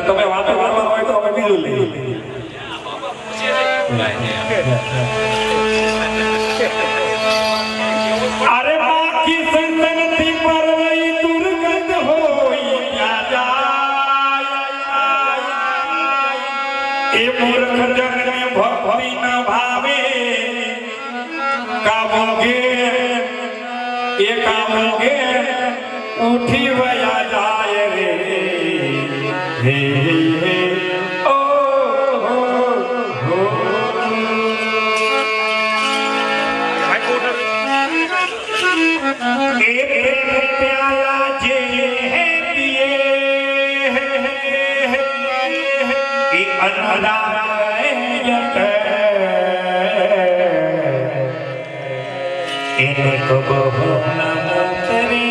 તમે વાતો કરવા હોય તો અમે બીજું લઈએ અરે બાકી સંતનથી પરવઈ દુર્ગંધ હોય એ મૂર્ખ જનને ભક્તિ ન ભાવે કામોગે એ કામોગે ઉઠી વયા જાય રે હે ઓ હો હો एक प्याला जे है पिए कि अनहदायत इनको बहु न उतरे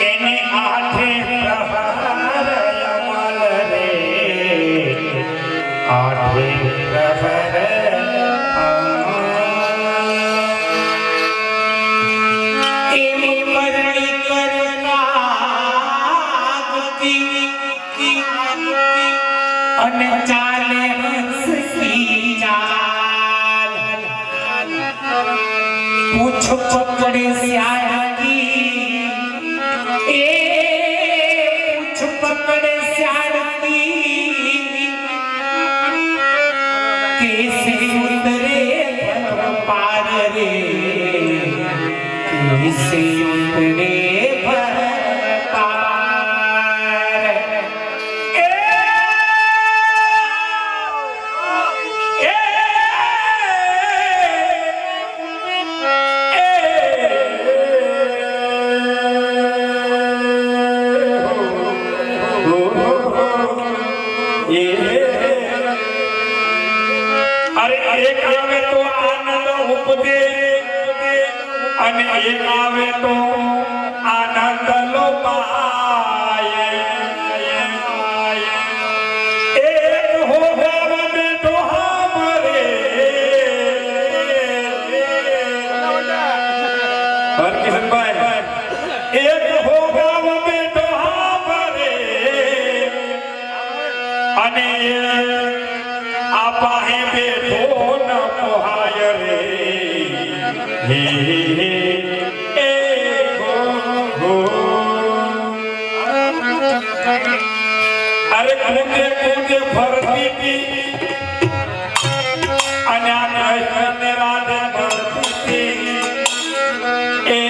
इन्हें आठे प्रहर अमल रे आठे प्रहर અને ચાલે હસી ચાલ પૂછ પકડે સ્યાળકી એ પૂછ પકડે સ્યાળકી કેસે ઉતરે પાર રે કેસે ઉતરે अरे एक आवे तो आनंद उपदे અને એક આવે તો આનંદ લો પાય એક હો ગાવ બેઠો હામરે હર કિશનભાઈ એક હો ગાવ બેઠો હામરે અને आपा है बेठो न पोहाय रे हे हे ए गो गो अरे कूदे कूदे फरती थी अन्या कृष्ण राधे भरती थी ए ए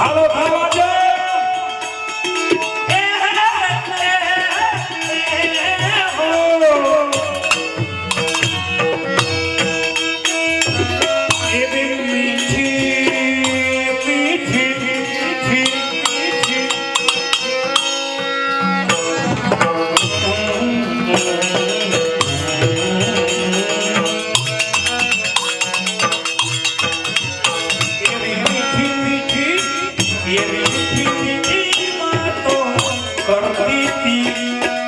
હાલો ખાવા દે मीठी मीठी बातों करती थी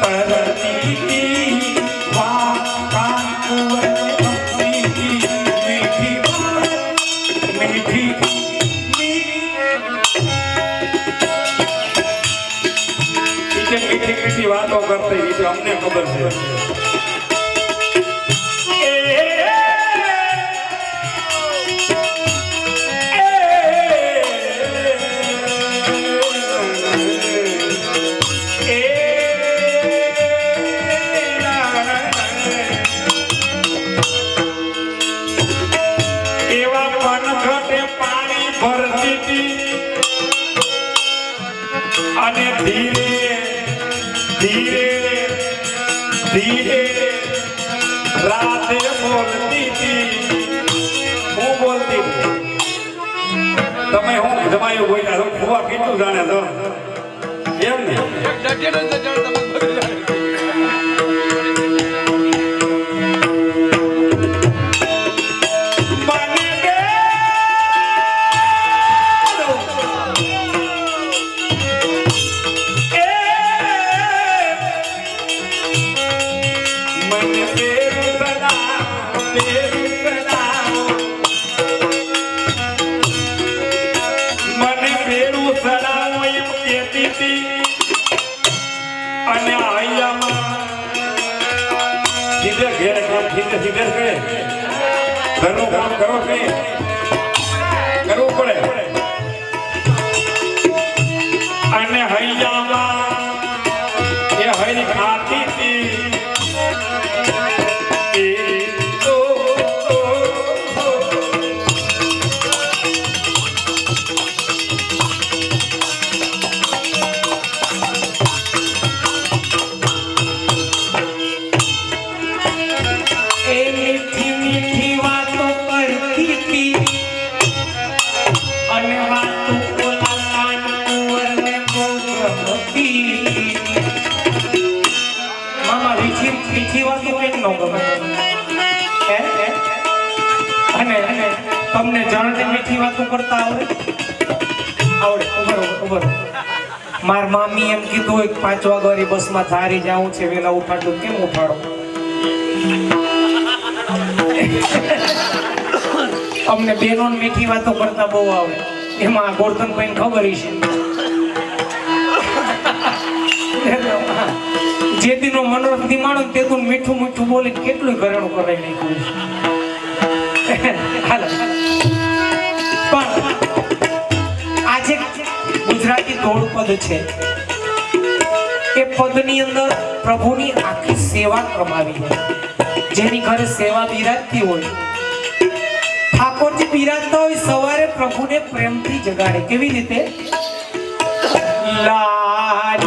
करती थी बात कान कुंवर में अपनी थी मीठी बात मीठी मीठी मीठी बातों करते ही तो हमने खबर है धीरे धीरे धीरे राधे बोलती थी હું બોલતી તમે હું જમાયું બોલ્યા છો ફુવા કેટલું જાણે છો એમ ને અને આયામાં સીધે ઘેર કામ સીધે સીધે કરે ઘરનું કામ કરો કે કરવું પડે અને હૈયામાં એ હરી ખાતી હતી તમને જાણને મીઠી વાતો કરતા આવડે ઉભર માર મામી એમ કીધું હોય 5 વાગ્યાની બસમાં ધારી જાવું છે વેલા ઉઠાડું કેમ ઉઠાડો અમને બેનોને મીઠી વાતો કરતા બહુ આવે એમાં ગોરધનભાઈને ખબર છે જે દીનો મનોરંજન માણો તે તું મીઠું મીઠું બોલી કેટલું ઘરેણું કરાવી નાખ્યું હાલો પણ આજે ગુજરાતી દોડ પદ છે એ પદની અંદર પ્રભુની આખી સેવા ક્રમાવી છે જેની ઘરે સેવા બિરાજતી હોય ઠાકોરજી બિરાજતા હોય સવારે પ્રભુને પ્રેમથી જગાડે કેવી રીતે લાલ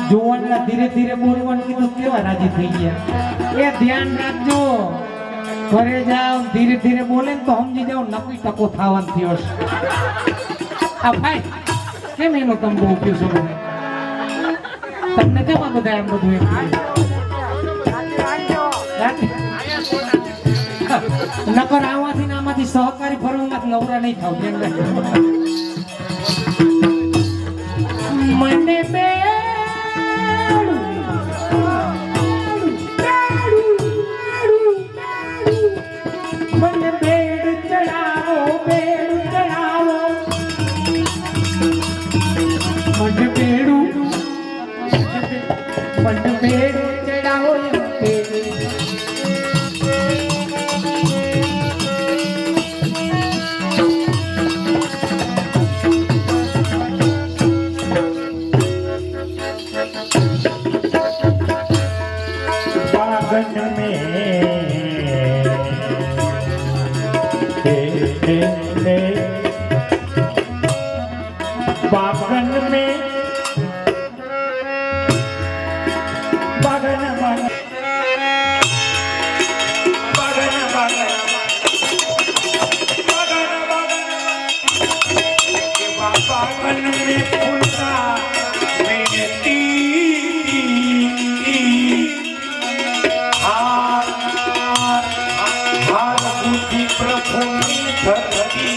જોવાના ધીરે ધીરે બોલવાનું કીધું કેવા રાજી થઈ ગયા એ ધ્યાન રાખજો ઘરે જાવ ધીરે ધીરે બોલે તો સમજી જાવ નકલી ટકો થવાનું થયો છે આ ભાઈ કેમ એનો તમે બહુ ઉપયોગ છો તમને કેમ આ બધા એમ બધું એમ નકર આમાંથી ને આમાંથી સહકારી ફરવામાં નવરા નહીં થાવ મને બે મને બેડ ચડાવો बागन में बागन में बागन बागन में फूलता मिलती हार हार बुद्धि प्रभु धरती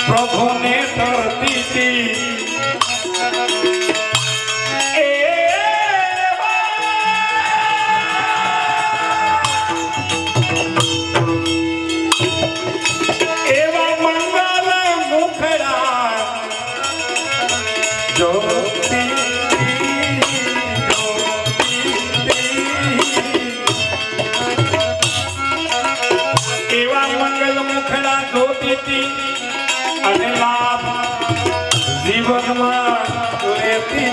प्रभु ने धरती थी एवा मंगल मुखड़ा ज्योति एवा मंगल मुखड़ा ज्योति અને લાભ જીવનમાં લેતી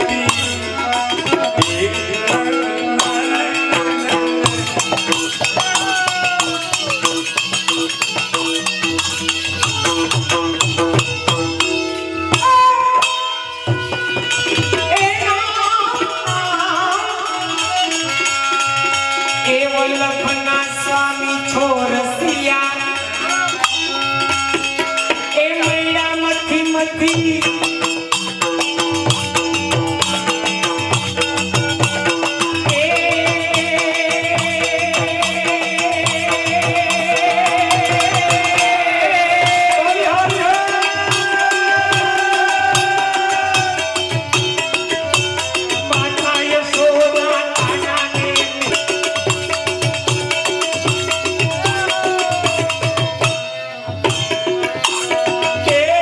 એ વલ્લભના સ્વામી છોરસિયા મથી Yeah.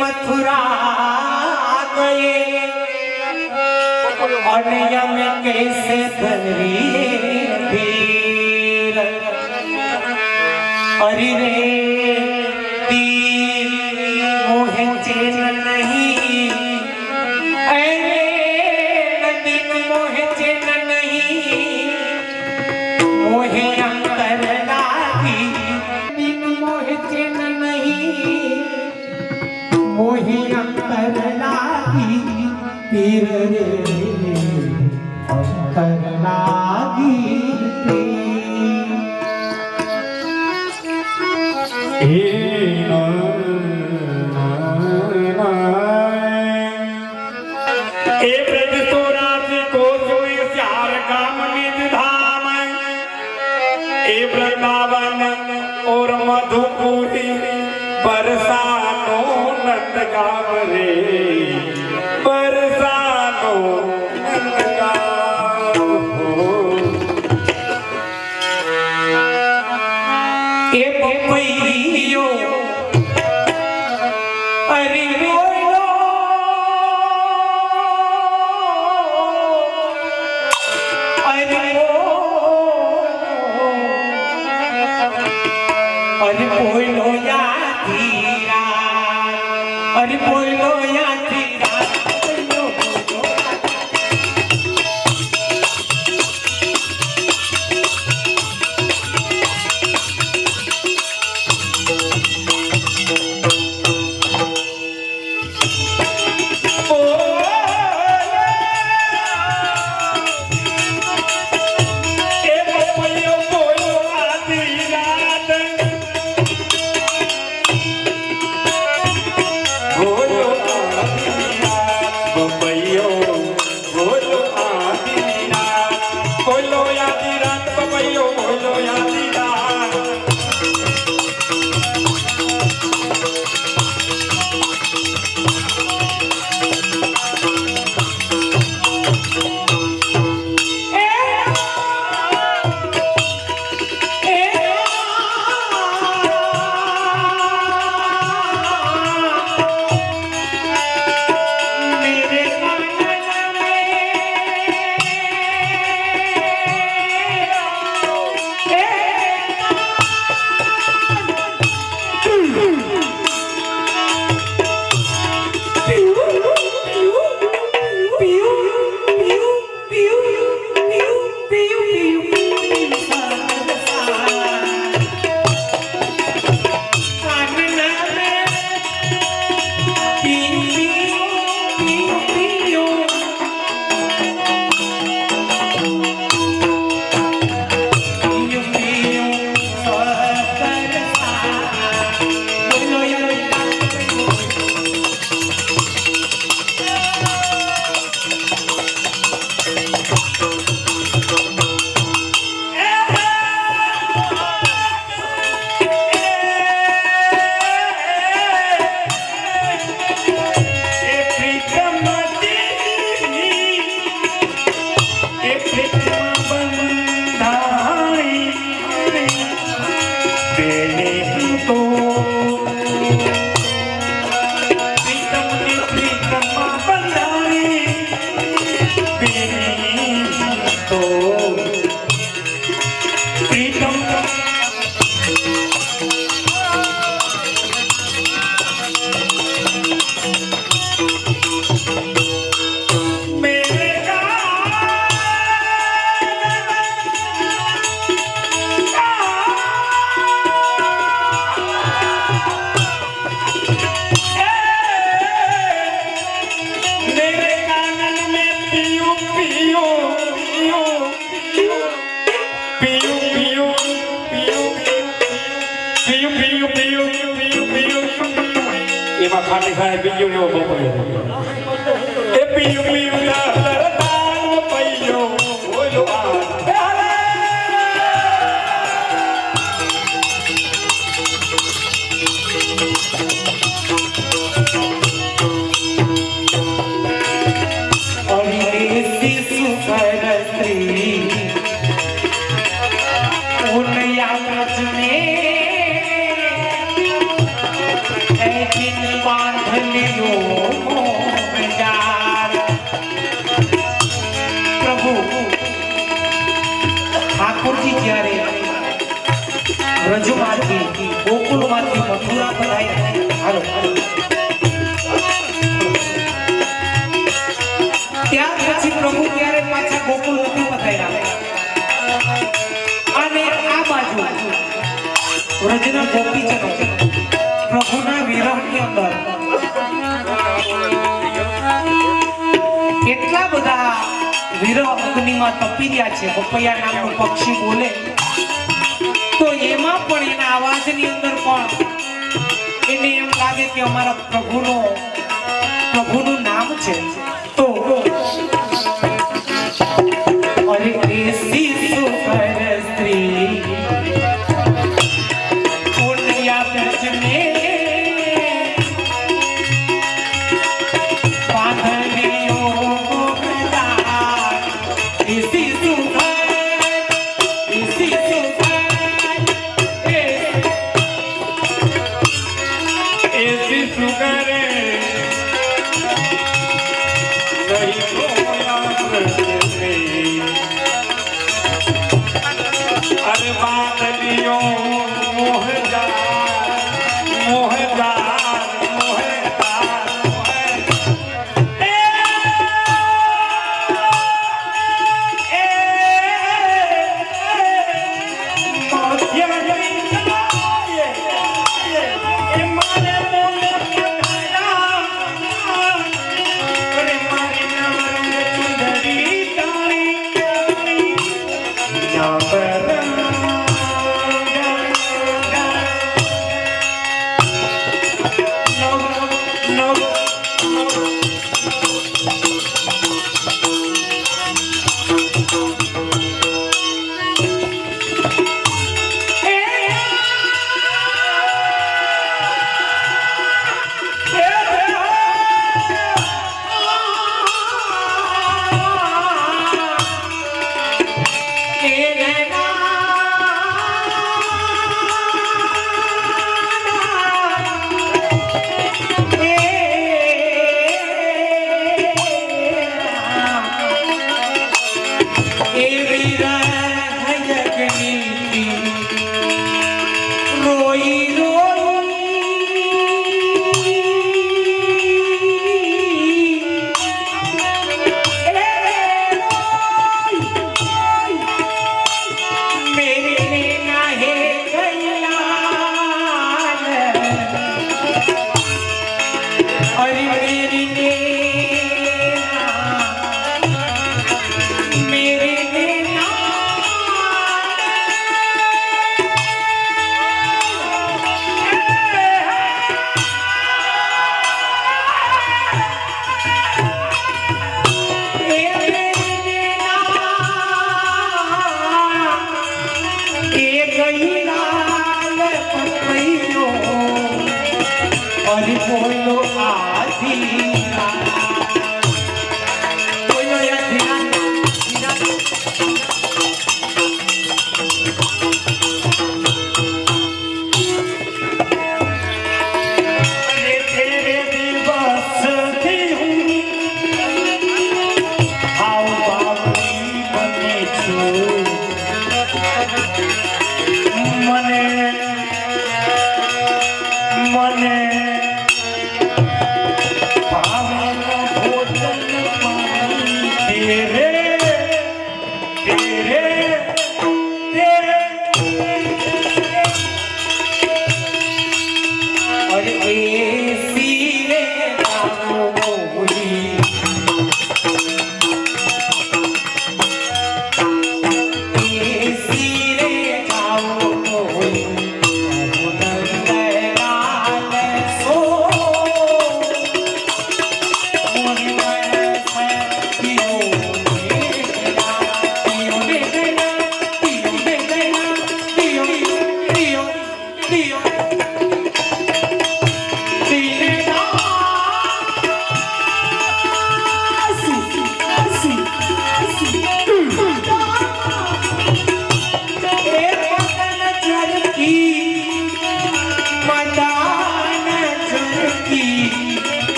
मथुरा गए अनया में कैसे धरी पीर अरे रे तीर मोहे चैन नहीं अरे दिन मोहे चैन नहीं मोहे अंतर लागी दिन मोहे चैन नहीं मोहे अंतर लागी पीर रे अंतर लागी वृंदावन और मधुपुरी बरसानो नंद गाँव रे बरसानो नंद गाँव ए पपैयो अरे बोलो अरे बोलो या धीरा अरे बोलो या धीरा એમાં ખાટી ખાય પીયો એવો બપોરે એ પીયું પીયું લરદાન પૈયો બોલો આ बांध બ્રજમાંથી ગોકુળમાંથી મથુરા પધાર્યા. હાલો ત્યાર પછી પ્રભુ ક્યારે પાછા ગોકુળ નથી પધાર્યા. અને આ બાજુ વ્રજના ગોપીજનો પ્રભુના વિરહની અંદર કેટલા બધા વિરહ અગ્નિમાં તપી રહ્યા છે. પપૈયા નામનું પક્ષી બોલે તો એમાં પણ એના અવાજની અંદર પણ એને એમ લાગે કે અમારા પ્રભુનું નામ છે. તો અરે એસી સુપર સ્ત્રી પુણ્યા પ્રજને બાંધણીઓ એસી अरे बादलियों मोहदार मोहदार मोहदार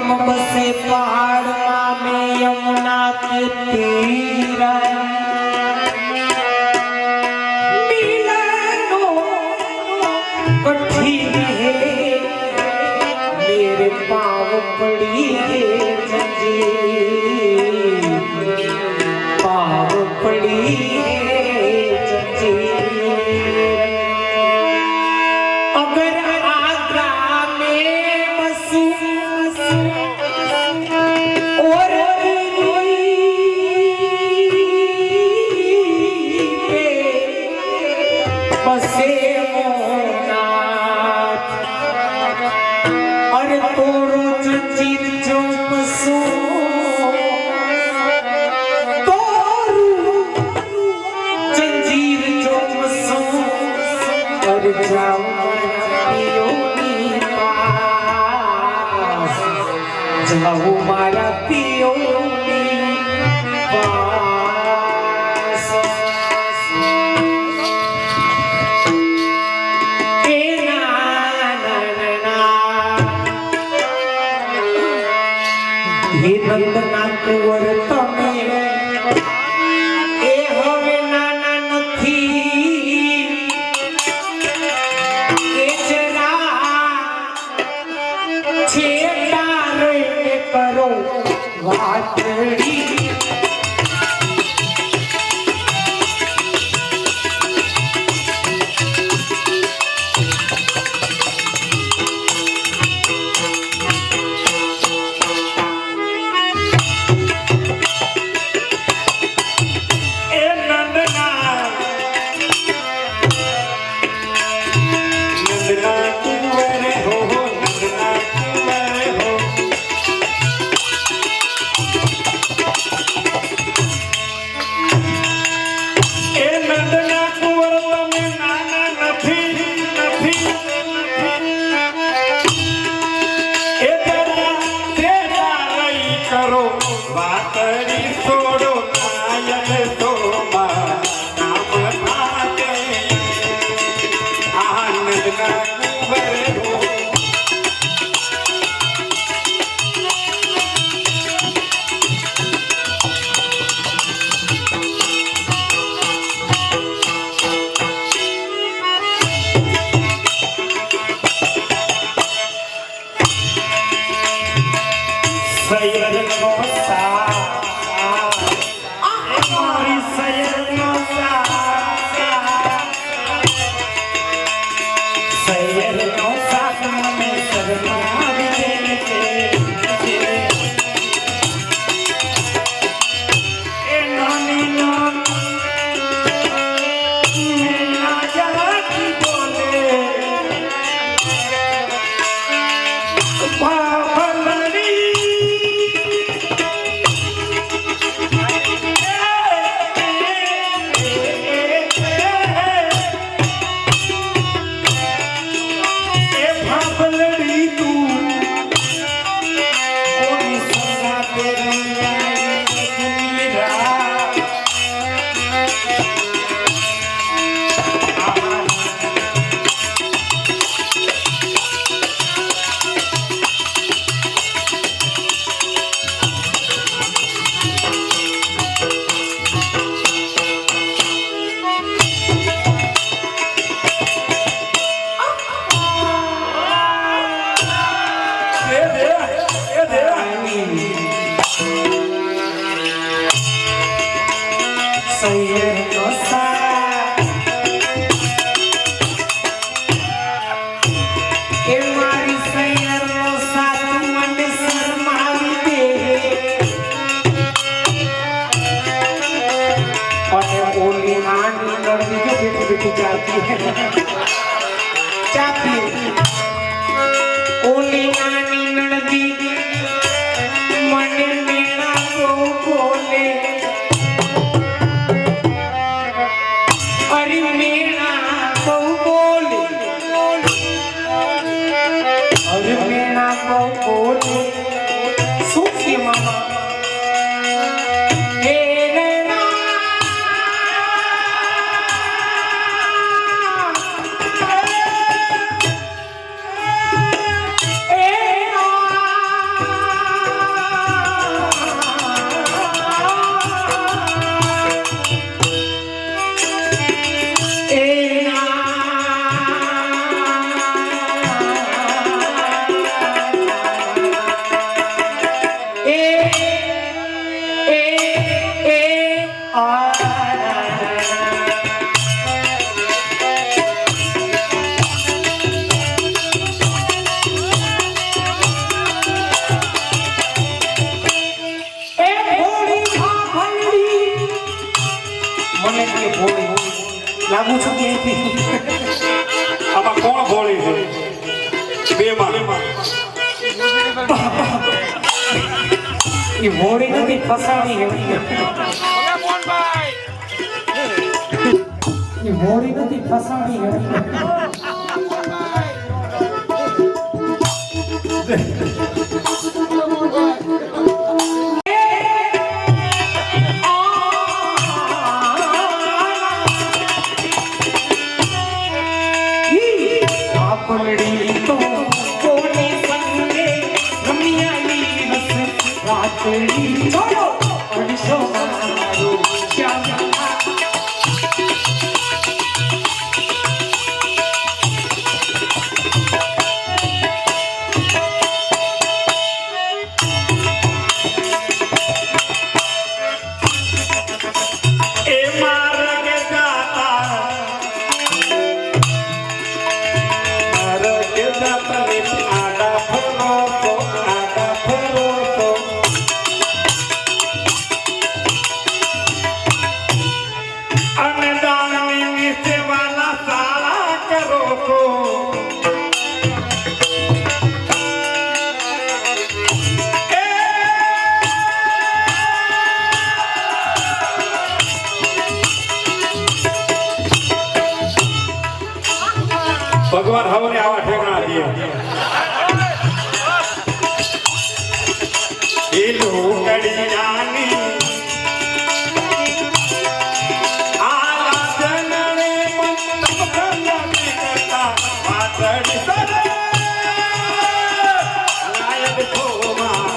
हम बसे पहाड़ में यमुना के तीर मिलनो कठिन है मेरे पाँव पड़ी है जंजीर पाँव पड़ी है जंजीर अगर आगरा में बसूं और बसे मोहनाथ और तोरो जंजीर जो बसूं तोरो जंजीर जो बसूं और जाऊं पियोनी पास जाऊं मारा पियोनी पास ए ना ना ना ना हे नंदना कुंवर તમે એ હવે નાના નથી એ જરા છેટા રહીને કરો વાતડી એ નંદના નંદના કુંવર હો નંદના કુંવર હો એ નંદના કુંવર તમે નાના નથી નથી એ જરા તેરા રહી કરો વાતરી છોડો નાયક તો નામ થાકે આનંદના કુંવર હો સૈયદનો સાથ મારી સૈયદનો સાથ સૈયદનો સાથ મને શરમાવી દે એ નાની નાની ના જવાથી બોલે બાબલડી એ બાબલડી તું કોની સગા પેરી મીરા એ દે સૈયદનો સાથ એ મારી સૈયદનો સાથ મને શરમાવી દે અને ઓલી નાની નળની જો બેઠી બેઠી ચાપી ઓલી નાની નળની મને મેળા બહુ બોલે અરે મેળા બહુ બોલે અરે મેળા બહુ બોલે શું કે મામા હે નૈના કોણ ભોળી છે બે માં એ મોડી નથી ફસાણી એ મોડી નથી ફસાણી આપણી તો કોને સંગે રમ્યાની હસ રાતડી છોડો અડસો મારો શ્યામ ભગવાન હવને આવા ઠેકણા દે એ લોકડિયાની આલા જનને મંતપ કરને કરતા વાતડી સરે નાયક થોમા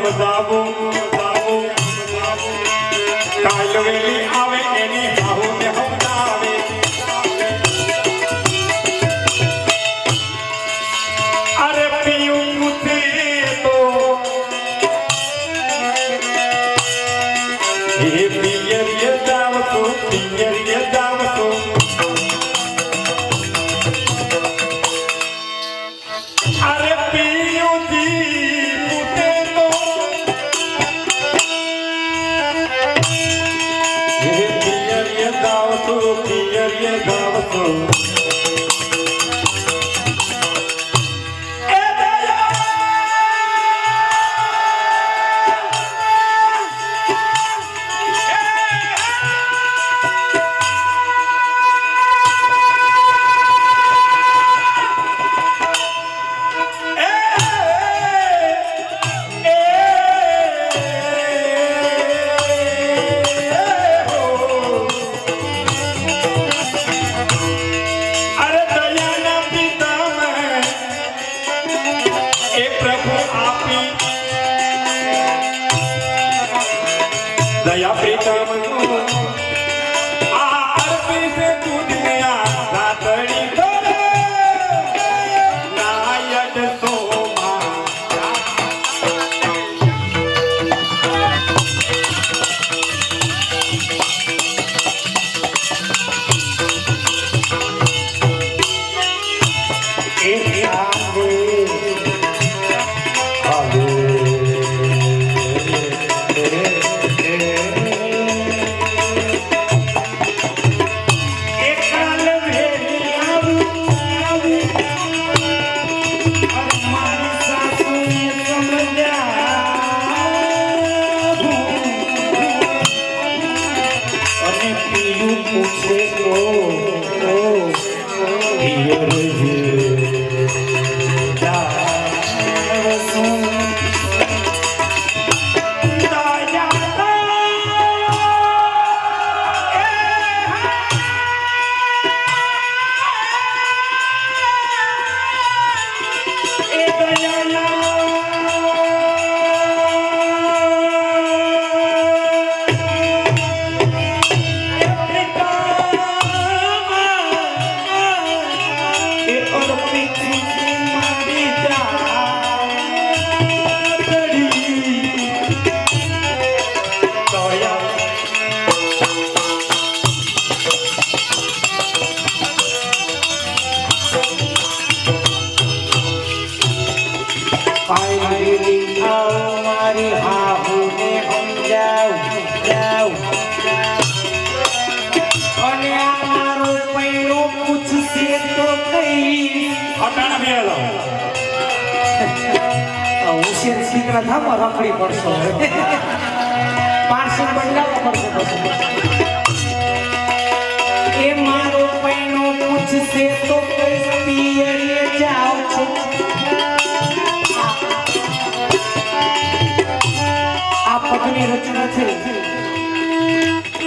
સમજાવું કાલ વેલી આવે પિયરીએ જાવ તો પિયરીએ જાવ તો અરે પિયુજી ફૂટે તો પિયરીએ જાવ તો પિયરીએ જાવ તો दया प्रीतम आरती से दुनिया रातड़ी करे नायक सोमा રખડી પડશો પાર્સલ બદલાવો પડશે એ મારો પૈણો પૂછશે તો કઈ પિયરે જાવ છો આ પગની રચના છે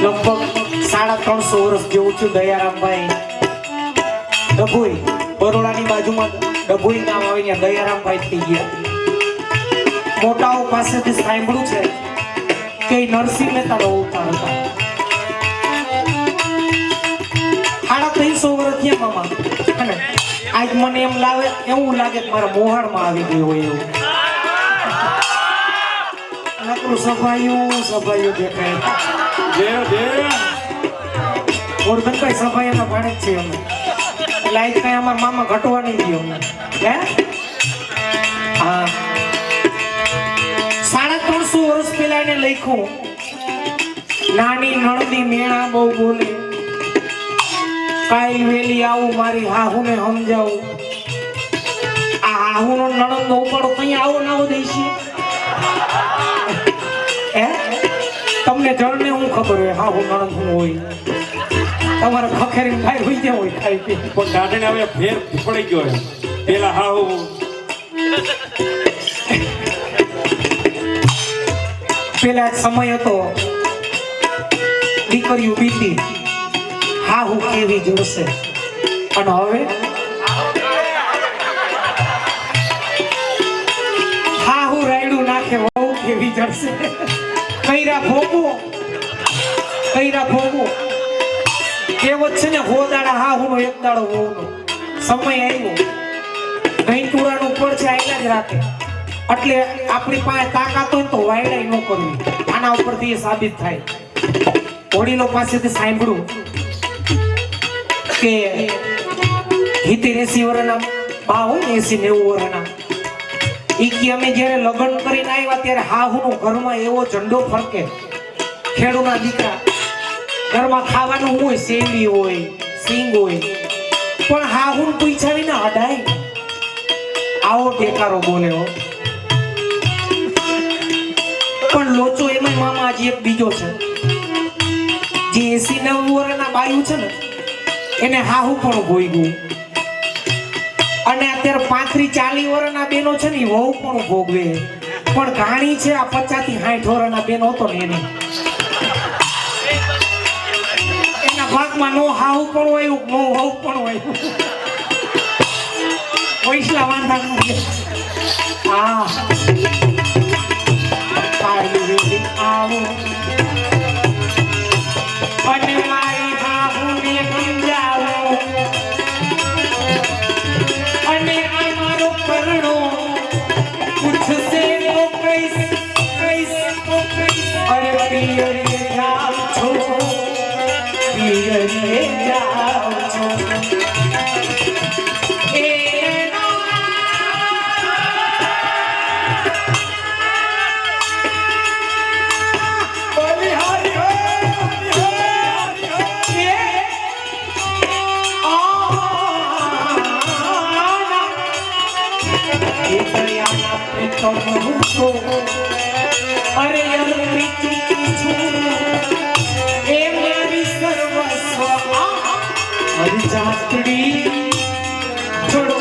લગભગ 350 વર્ષ જેવું છું દયારામભાઈ ડભોઈ બરોડાની બાજુમાં ડભોઈ ગામ આવે ત્યાં દયારામભાઈ થઈ ગયા મોટાઓ પાસેથી સાંભળ્યું છે કે નરસિંહ મહેતાનો અવતાર હતા 350 વર્ષ થયા મામા અને આજ મને એવું લાગે કે મારા મોહાળમાં આવી ગયું હોય એવું નકરું સફાયું દેખાય ગોરધનભાઈ સફાઈના ભાડે જ છે અમે એટલે આજ કઈ અમારા મામા ઘટવા નહીં દે અમને હે હા 350 વર્ષ પહેલા એને લખ્યું નાની નણદી મેણા બહુ બોલે કાઈ વેલી આવું મારી હાહુને સમજાવું આ હાહુનો નણંદનો ઉપાડો કઈ આવો ના આવો દેશે હે તમને જણને હું ખબર હોય હાહુ નણંદ હું હોય તમારે ખખેરીને ખાઈ હોઈ ગયા હોય ખાઈ પી પણ દાઢને હવે ફેર પડી ગયો પેલા હાહુ પેલા સમય હતો દીકરીઓ બીતી હાહુ કેવી જોડશે અને હવે હાહુ રાયડું નાખે વહુ કેવી જડશે કઈરા ભોગવો કહેવત છે ને હો દાડા હાહુનો એક દાડો વહુનો સમય આવ્યો નહીં ટુરાનું પડ છે આયલા જ રાખે એટલે આપણી પાસે તાકાત હોય તો વાયડાઈ ન કરવી આના ઉપરથી એ સાબિત થાય વડીલો પાસેથી સાંભળ્યું કે 70-80 વર્ષના બા હોય ને 80-90 વર્ષના ઈ કે અમે જ્યારે લગ્ન કરીને આવ્યા ત્યારે હાહુનો ઘરમાં એવો ઝંડો ફરકે ખેડૂના દીકરા ઘરમાં ખાવાનું હોય શેરડી હોય સિંગ હોય પણ હાહુન પૂછાવીને અડાય આવો બેકારો બોલે હો પણ લોચો એમાં મામા હજી એક બીજો છે જે 80-90 વર્ષના બાયું છે ને એને હાહુ પણ ભોઈ ગયું અને અત્યારે 35-40 વર્ષના બેનો છે ને વહુ પણ ભોગવે પણ ઘાણી છે આ 50-60 વર્ષના બેનો હતો ને એને એના ભાગમાં નો હાહુ પણ હોય નો વહુ પણ હોય પૈસા વાંધા નથી હા આવો અને મારી હાહુને સમજાવો અને આ મારો પરણો પૂછશે તો કઈસ અરે પિયરે જાવ છો પિયરે જાવ છો અરે અર્પિત છું એ મારી સર્વસ્વ હરી જાતડી છોડો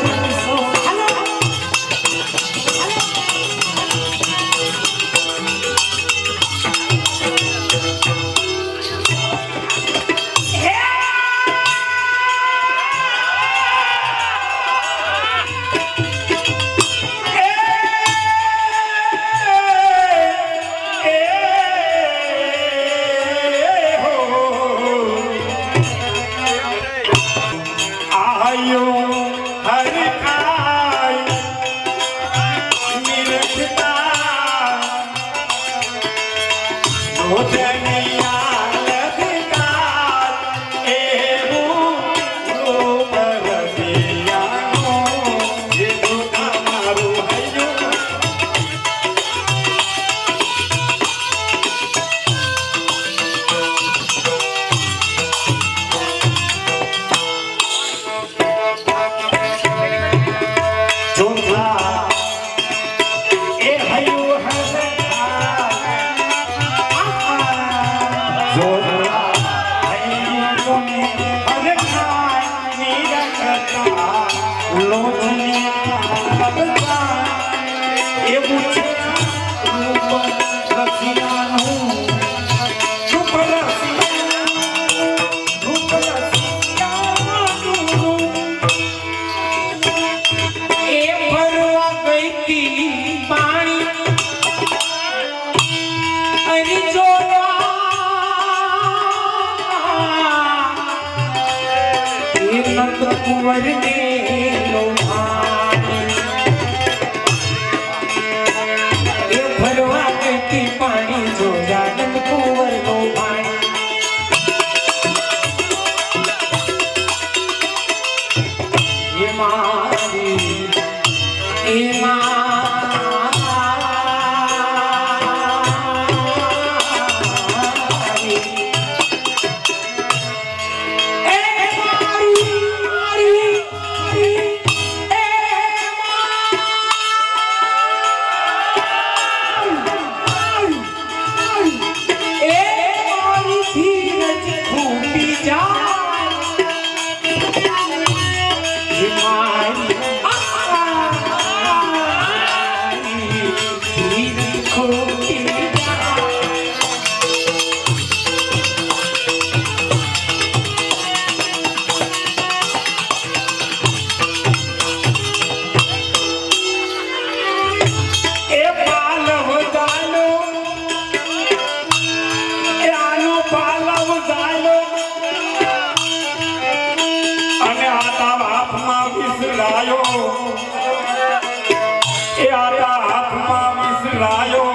લાયો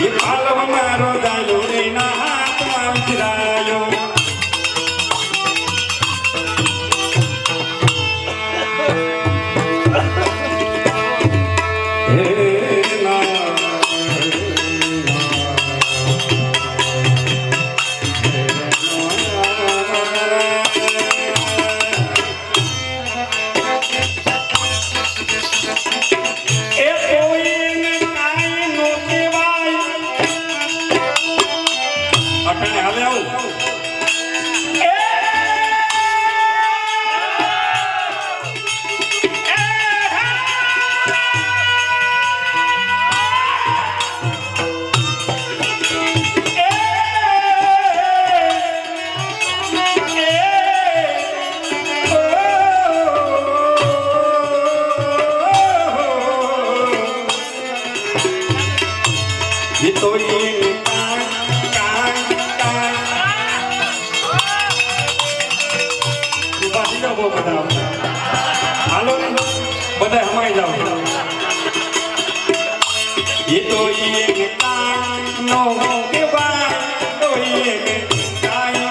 એ પાલવ મારો અને હાલે આવું તો હાલો બધા હમાઈ જાઓ એ તો નો કેવાય તો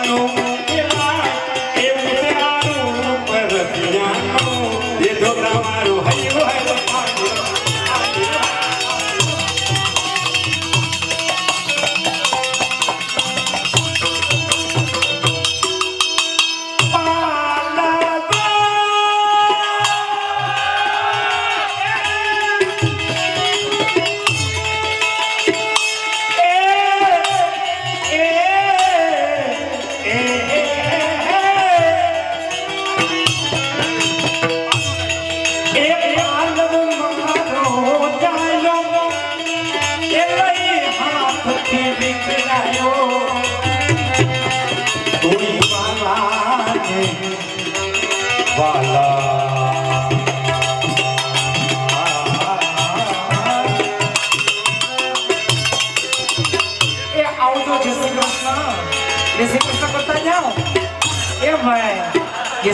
નો કેવાય એવું તારું પરતિયાનું એ ઢોકરા મારું હૈયું હૈયું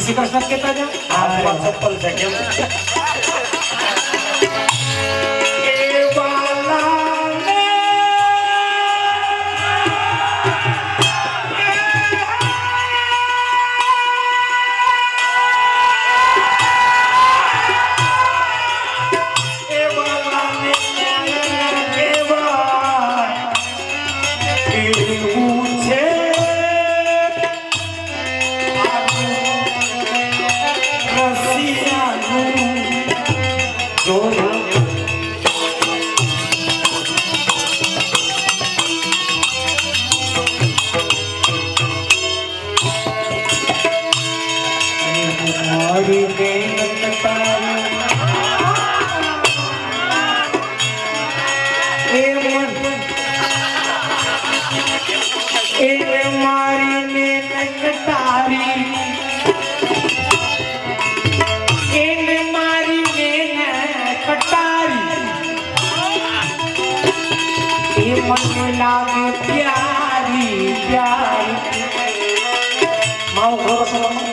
શ્રી કૃષ્ણ કહેતા જાઓ ચપ્પલ છે કેમ લાગે પ્યારી પ્યારી મારો ઘોડો